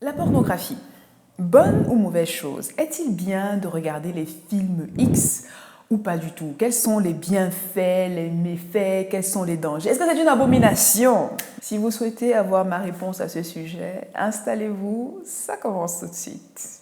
La pornographie, bonne ou mauvaise chose? Est-il bien de regarder les films X ou pas du tout? Quels sont les bienfaits, les méfaits? Quels sont les dangers? Est-ce que c'est une abomination? Si vous souhaitez avoir ma réponse à ce sujet, installez-vous, ça commence tout de suite.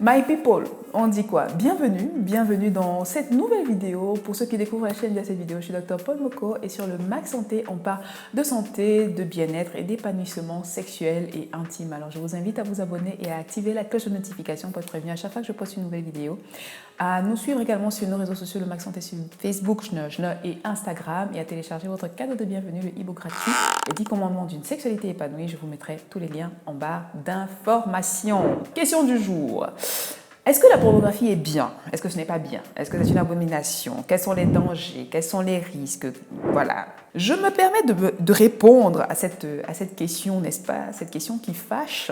My people, on dit quoi? Bienvenue dans cette nouvelle vidéo. Pour ceux qui découvrent la chaîne via cette vidéo, je suis Dr Paul Moko et sur le Max Santé, on parle de santé, de bien-être et d'épanouissement sexuel et intime. Alors je vous invite à vous abonner et à activer la cloche de notification pour être prévenu à chaque fois que je poste une nouvelle vidéo. À nous suivre également sur nos réseaux sociaux, le Max Santé sur Facebook, et Instagram, et à télécharger votre cadeau de bienvenue, le e-book gratuit, les 10 commandements d'une sexualité épanouie. Je vous mettrai tous les liens en barre d'informations. Question du jour. Est-ce que la pornographie est bien? Est-ce que ce n'est pas bien? Est-ce que c'est une abomination? Quels sont les dangers? Quels sont les risques? Voilà. Je me permets de répondre à cette question, n'est-ce pas? Cette question qui fâche.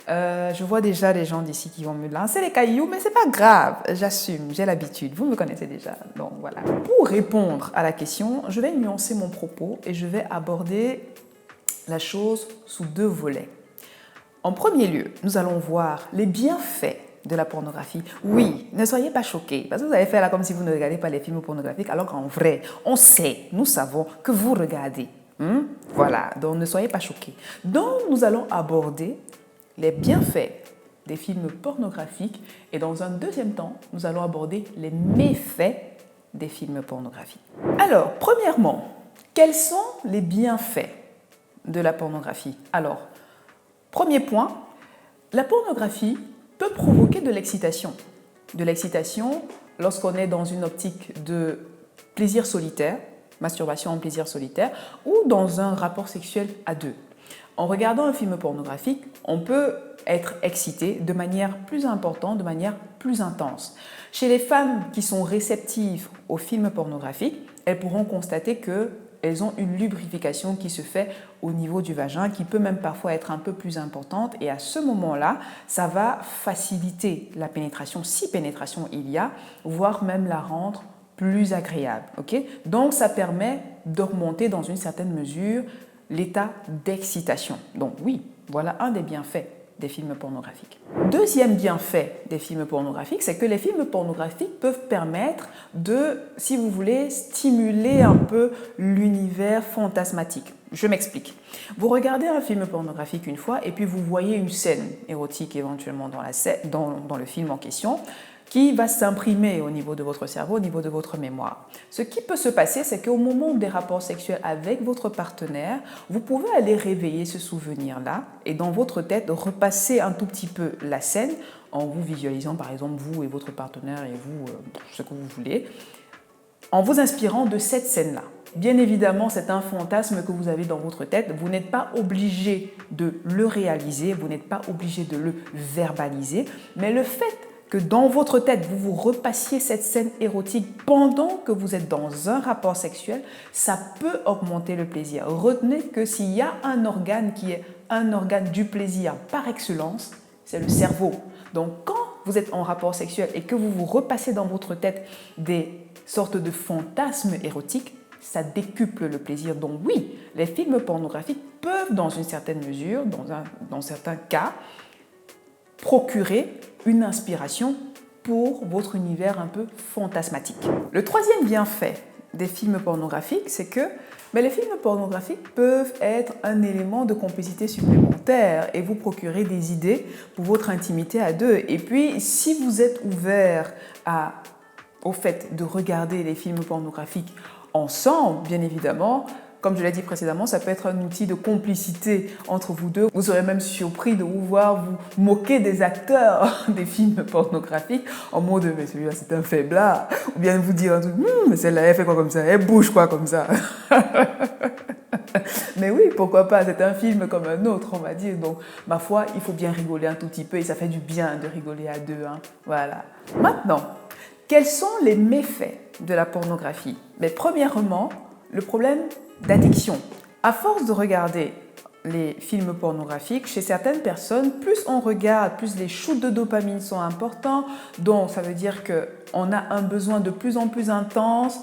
Je vois déjà les gens d'ici qui vont me lancer les cailloux, mais c'est pas grave, j'assume, j'ai l'habitude, vous me connaissez déjà, donc voilà. Pour répondre à la question, je vais nuancer mon propos et je vais aborder la chose sous deux volets. En premier lieu, nous allons voir les bienfaits de la pornographie. Oui, ne soyez pas choqués, parce que vous avez fait là comme si vous ne regardez pas les films pornographiques, alors qu'en vrai, on sait, nous savons que vous regardez. Voilà, donc ne soyez pas choqués. Donc, nous allons aborder les bienfaits des films pornographiques et dans un deuxième temps, nous allons aborder les méfaits des films pornographiques. Alors, premièrement, quels sont les bienfaits de la pornographie? Alors, premier point, la pornographie peut provoquer de l'excitation. De l'excitation lorsqu'on est dans une optique de plaisir solitaire, masturbation en plaisir solitaire, ou dans un rapport sexuel à deux. En regardant un film pornographique, on peut être excité de manière plus importante, de manière plus intense. Chez les femmes qui sont réceptives aux films pornographiques, elles pourront constater qu'elles ont une lubrification qui se fait au niveau du vagin, qui peut même parfois être un peu plus importante. Et à ce moment-là, ça va faciliter la pénétration, si pénétration il y a, voire même la rendre plus agréable. Donc ça permet d'augmenter dans une certaine mesure l'état d'excitation. Donc oui, voilà un des bienfaits des films pornographiques. Deuxième bienfait des films pornographiques, c'est que les films pornographiques peuvent permettre de, si vous voulez, stimuler un peu l'univers fantasmatique. Je m'explique. Vous regardez un film pornographique une fois et puis vous voyez une scène érotique éventuellement dans le film en question, qui va s'imprimer au niveau de votre cerveau, au niveau de votre mémoire. Ce qui peut se passer, c'est qu'au moment des rapports sexuels avec votre partenaire, vous pouvez aller réveiller ce souvenir-là et dans votre tête, repasser un tout petit peu la scène en vous visualisant, par exemple, vous et votre partenaire et vous, ce que vous voulez, en vous inspirant de cette scène-là. Bien évidemment, c'est un fantasme que vous avez dans votre tête. Vous n'êtes pas obligé de le réaliser, vous n'êtes pas obligé de le verbaliser, mais le fait que dans votre tête, vous vous repassiez cette scène érotique pendant que vous êtes dans un rapport sexuel, ça peut augmenter le plaisir. Retenez que s'il y a un organe qui est un organe du plaisir par excellence, c'est le cerveau. Donc quand vous êtes en rapport sexuel et que vous vous repassez dans votre tête des sortes de fantasmes érotiques, ça décuple le plaisir. Donc oui, les films pornographiques peuvent, dans une certaine mesure, dans certains cas, procurer une inspiration pour votre univers un peu fantasmatique. Le troisième bienfait des films pornographiques, c'est que les films pornographiques peuvent être un élément de complicité supplémentaire et vous procurer des idées pour votre intimité à deux. Et puis, si vous êtes ouvert au fait de regarder les films pornographiques ensemble, bien évidemment, comme je l'ai dit précédemment, ça peut être un outil de complicité entre vous deux. Vous serez même surpris de vous voir vous moquer des acteurs des films pornographiques en mode « mais celui-là c'est un faiblard » ou bien vous dire un truc « mais celle-là elle fait quoi comme ça, elle bouge quoi comme ça ?» Mais oui, pourquoi pas, c'est un film comme un autre, on va dire. Donc, ma foi, il faut bien rigoler un tout petit peu et ça fait du bien de rigoler à deux. Voilà. Maintenant, quels sont les méfaits de la pornographie? Mais premièrement, le problème d'addiction. À force de regarder les films pornographiques, chez certaines personnes, plus on regarde, plus les shoots de dopamine sont importants. Donc, ça veut dire qu'on a un besoin de plus en plus intense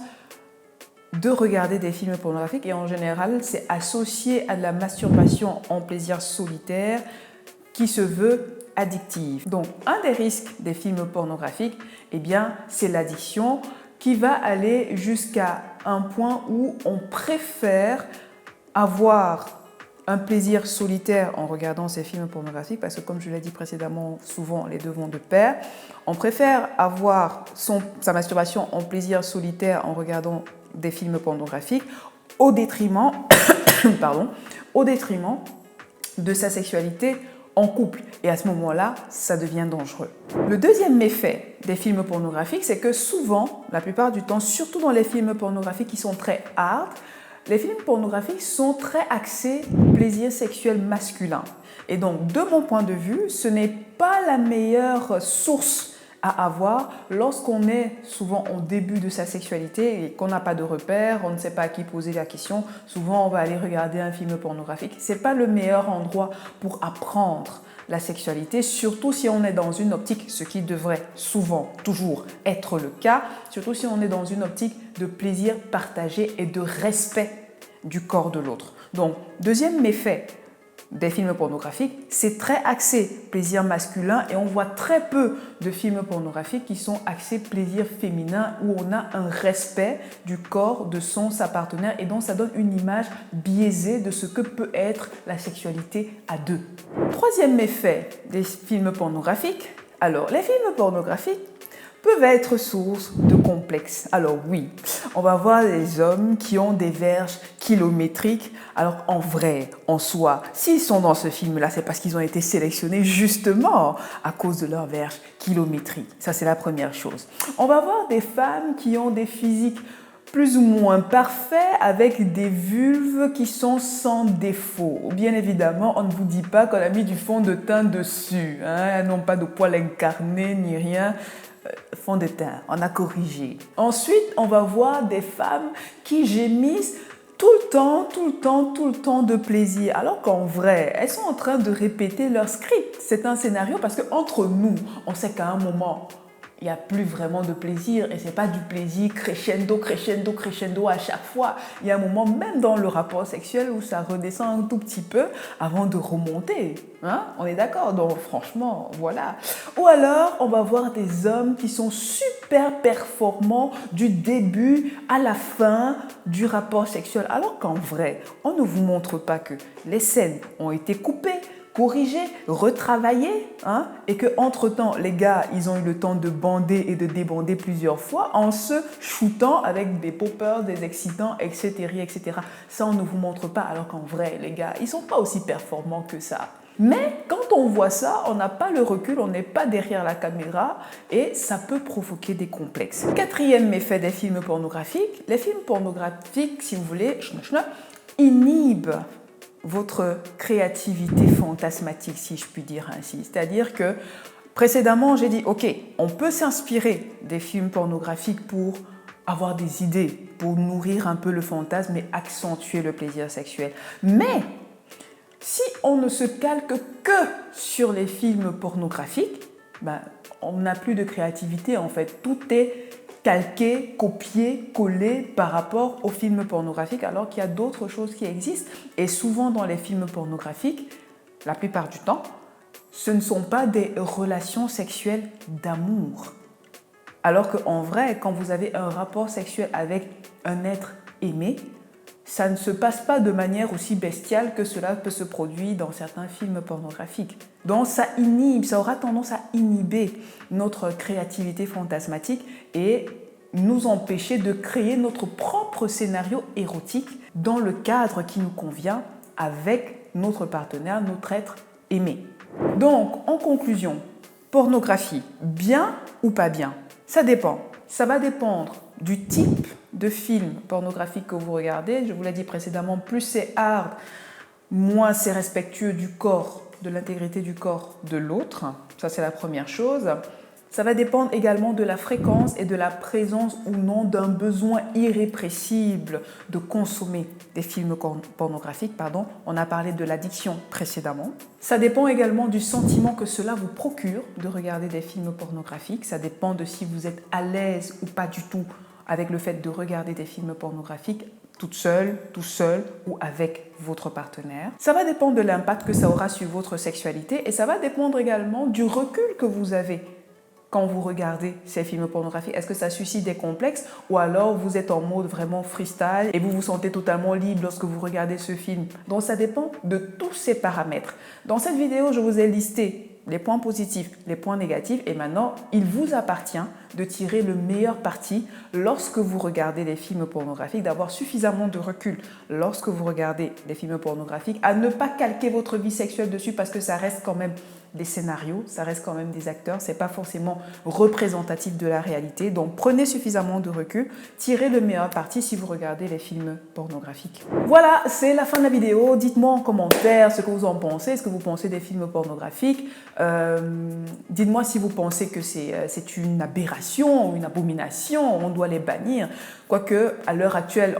de regarder des films pornographiques. Et en général, c'est associé à de la masturbation en plaisir solitaire qui se veut addictive. Donc, un des risques des films pornographiques, eh bien, c'est l'addiction qui va aller jusqu'à un point où on préfère avoir un plaisir solitaire en regardant ces films pornographiques parce que, comme je l'ai dit précédemment, souvent les deux vont de pair. On préfère avoir sa masturbation en plaisir solitaire en regardant des films pornographiques au détriment, au détriment de sa sexualité en couple. Et à ce moment-là, ça devient dangereux. Le deuxième méfait des films pornographiques, c'est que souvent, la plupart du temps, surtout dans les films pornographiques qui sont très hard, les films pornographiques sont très axés plaisir sexuel masculin. Et donc, de mon point de vue, ce n'est pas la meilleure source à avoir lorsqu'on est souvent au début de sa sexualité et qu'on n'a pas de repères, on ne sait pas à qui poser la question. Souvent, on va aller regarder un film pornographique. Ce n'est pas le meilleur endroit pour apprendre la sexualité, surtout si on est dans une optique, ce qui devrait souvent, toujours être le cas, surtout si on est dans une optique de plaisir partagé et de respect du corps de l'autre. Donc, deuxième méfait des films pornographiques, c'est très axé plaisir masculin et on voit très peu de films pornographiques qui sont axés plaisir féminin où on a un respect du corps de sa partenaire et donc ça donne une image biaisée de ce que peut être la sexualité à deux. Troisième méfait des films pornographiques, alors les films pornographiques peuvent être source de complexes. Alors oui, on va voir des hommes qui ont des verges kilométriques. Alors en vrai, en soi, s'ils sont dans ce film-là, c'est parce qu'ils ont été sélectionnés justement à cause de leurs verges kilométriques. Ça, c'est la première chose. On va voir des femmes qui ont des physiques plus ou moins parfaits avec des vulves qui sont sans défaut. Bien évidemment, on ne vous dit pas qu'on a mis du fond de teint dessus. Elles n'ont pas de poils incarnés ni rien. Fond de teint, on a corrigé. Ensuite, on va voir des femmes qui gémissent tout le temps de plaisir, alors qu'en vrai, elles sont en train de répéter leur script. C'est un scénario parce qu'entre nous, on sait qu'à un moment, il n'y a plus vraiment de plaisir et ce n'est pas du plaisir crescendo, crescendo, crescendo à chaque fois. Il y a un moment, même dans le rapport sexuel, où ça redescend un tout petit peu avant de remonter. On est d'accord? Donc franchement, voilà. Ou alors, on va voir des hommes qui sont super performants du début à la fin du rapport sexuel. Alors qu'en vrai, on ne vous montre pas que les scènes ont été coupées, corriger, retravailler, et qu'entre-temps, les gars, ils ont eu le temps de bander et de débander plusieurs fois en se shootant avec des poppers, des excitants, etc., etc. Ça, on ne vous montre pas, alors qu'en vrai, les gars, ils ne sont pas aussi performants que ça. Mais quand on voit ça, on n'a pas le recul, on n'est pas derrière la caméra et ça peut provoquer des complexes. Quatrième méfait des films pornographiques, les films pornographiques, si vous voulez, inhibent votre créativité fantasmatique, si je puis dire ainsi. C'est-à-dire que précédemment, j'ai dit, ok, on peut s'inspirer des films pornographiques pour avoir des idées, pour nourrir un peu le fantasme et accentuer le plaisir sexuel. Mais si on ne se calque que sur les films pornographiques, on n'a plus de créativité en fait. Tout est calqué, copié, collé par rapport aux films pornographiques alors qu'il y a d'autres choses qui existent. Et souvent dans les films pornographiques, la plupart du temps, ce ne sont pas des relations sexuelles d'amour. Alors qu'en vrai, quand vous avez un rapport sexuel avec un être aimé, ça ne se passe pas de manière aussi bestiale que cela peut se produire dans certains films pornographiques. Donc ça aura tendance à inhiber notre créativité fantasmatique et nous empêcher de créer notre propre scénario érotique dans le cadre qui nous convient avec notre partenaire, notre être aimé. Donc, en conclusion, pornographie, bien ou pas bien? Ça dépend. Ça va dépendre du type de film pornographique que vous regardez. Je vous l'ai dit précédemment, plus c'est hard, moins c'est respectueux du corps, de l'intégrité du corps de l'autre. Ça, c'est la première chose. Ça va dépendre également de la fréquence et de la présence ou non d'un besoin irrépressible de consommer des films pornographiques. On a parlé de l'addiction précédemment. Ça dépend également du sentiment que cela vous procure de regarder des films pornographiques. Ça dépend de si vous êtes à l'aise ou pas du tout avec le fait de regarder des films pornographiques toute seule, tout seul ou avec votre partenaire. Ça va dépendre de l'impact que ça aura sur votre sexualité et ça va dépendre également du recul que vous avez quand vous regardez ces films pornographiques. Est-ce que ça suscite des complexes ou alors vous êtes en mode vraiment freestyle et vous vous sentez totalement libre lorsque vous regardez ce film? Donc ça dépend de tous ces paramètres. Dans cette vidéo, je vous ai listé les points positifs, les points négatifs et maintenant, il vous appartient de tirer le meilleur parti lorsque vous regardez des films pornographiques, d'avoir suffisamment de recul lorsque vous regardez des films pornographiques, à ne pas calquer votre vie sexuelle dessus parce que ça reste quand même des scénarios, ça reste quand même des acteurs, c'est pas forcément représentatif de la réalité. Donc prenez suffisamment de recul, tirez le meilleur parti si vous regardez les films pornographiques. Voilà, c'est la fin de la vidéo. Dites-moi en commentaire ce que vous en pensez. Est-ce que vous pensez des films pornographiques? Dites-moi si vous pensez que c'est une aberration ou une abomination, on doit les bannir. Quoique, à l'heure actuelle,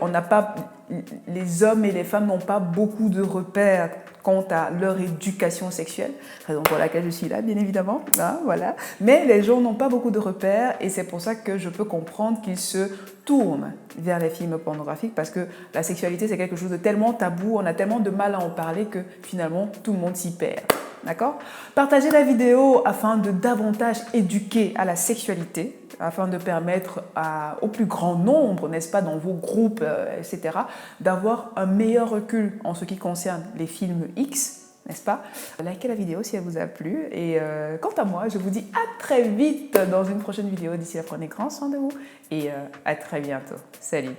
les hommes et les femmes n'ont pas beaucoup de repères quant à leur éducation sexuelle, raison pour laquelle je suis là, bien évidemment. Hein, voilà. Mais les gens n'ont pas beaucoup de repères et c'est pour ça que je peux comprendre qu'ils se tournent vers les films pornographiques parce que la sexualité, c'est quelque chose de tellement tabou, on a tellement de mal à en parler que finalement, tout le monde s'y perd. D'accord? Partagez la vidéo afin de davantage éduquer à la sexualité, afin de permettre au plus grand nombre, n'est-ce pas, dans vos groupes, etc., d'avoir un meilleur recul en ce qui concerne les films X, n'est-ce pas? Likez la vidéo si elle vous a plu. Et quant à moi, je vous dis à très vite dans une prochaine vidéo. D'ici là, prenez grand soin de vous et à très bientôt. Salut!